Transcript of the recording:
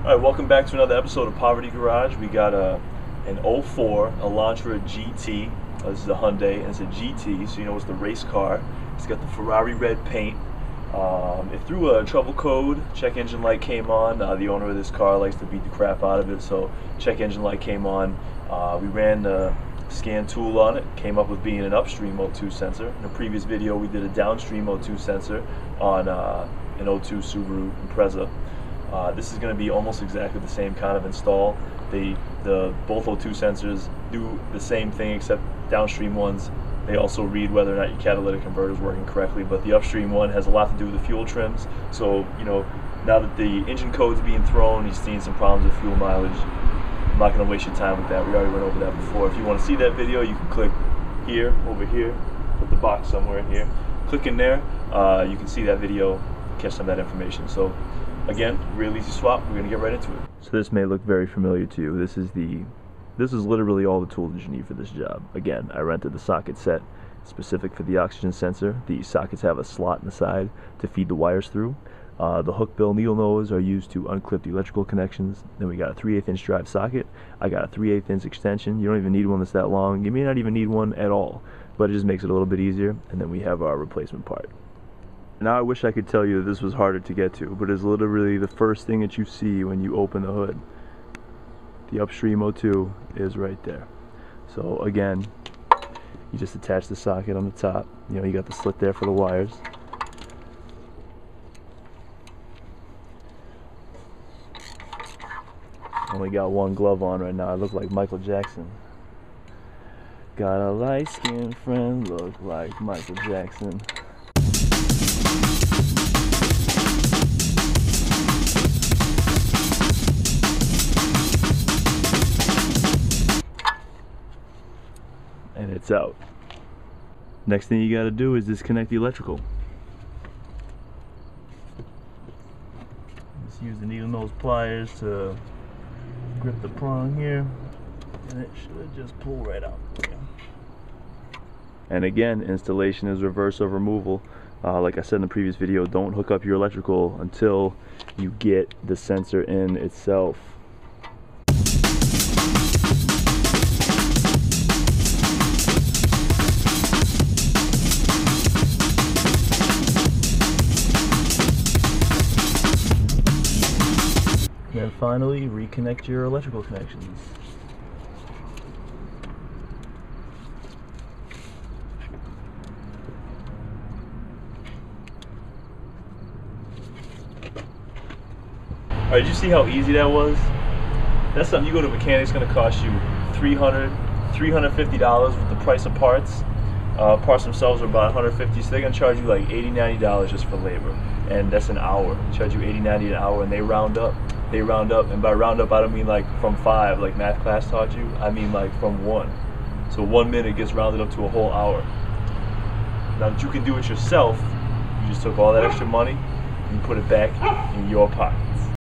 Alright, welcome back to another episode of Poverty Garage. We got an 04 Elantra GT. This is a Hyundai, and it's a GT, so you know it's the race car. It's got the Ferrari red paint. It threw a trouble code. Check engine light came on. The owner of this car likes to beat the crap out of it, so check engine light came on. We ran the scan tool on it. Came up with being an upstream O2 sensor. In a previous video, we did a downstream O2 sensor on an O2 Subaru Impreza. This is going to be almost exactly the same kind of install. Both O2 sensors do the same thing, except downstream ones, they also read whether or not your catalytic converter is working correctly, but the upstream one has a lot to do with the fuel trims. So, you know, now that the engine code's being thrown, he's seeing some problems with fuel mileage. I'm not going to waste your time with that. We already went over that before. If you want to see that video, you can click here, over here, put the box somewhere in here. Click in there, you can see that video, catch some of that information. So, again, real easy swap. We're gonna get right into it. So this may look very familiar to you. This is literally all the tools that you need for this job. Again, I rented the socket set specific for the oxygen sensor. The sockets have a slot in the side to feed the wires through. The hook bill needle nose are used to unclip the electrical connections. Then we got a 3/8 inch drive socket. I got a 3/8 inch extension. You don't even need one that's that long. You may not even need one at all, but it just makes it a little bit easier. And then we have our replacement part. Now I wish I could tell you that this was harder to get to, but it's literally the first thing that you see when you open the hood. The upstream O2 is right there. So again, you just attach the socket on the top. You know, you got the slit there for the wires. Only got one glove on right now. I look like Michael Jackson. Got a light-skinned friend, look like Michael Jackson. And it's out. Next thing you got to do is disconnect the electrical. Just use the needle nose pliers to grip the prong here, and it should just pull right out. And again, installation is reverse of removal. Like I said in the previous video, don't hook up your electrical until you get the sensor in itself. And finally, reconnect your electrical connections. Alright, did you see how easy that was? That's something you go to a mechanic, it's going to cost you $350 with the price of parts. Parts themselves are about $150, so they're going to charge you like $80, $90 just for labor. And that's an hour. They charge you $80, $90 an hour, and they round up. And by round up, I don't mean like from 5, like math class taught you. I mean like from 1. So 1 minute gets rounded up to a whole hour. Now that you can do it yourself, you just took all that extra money and put it back in your pocket.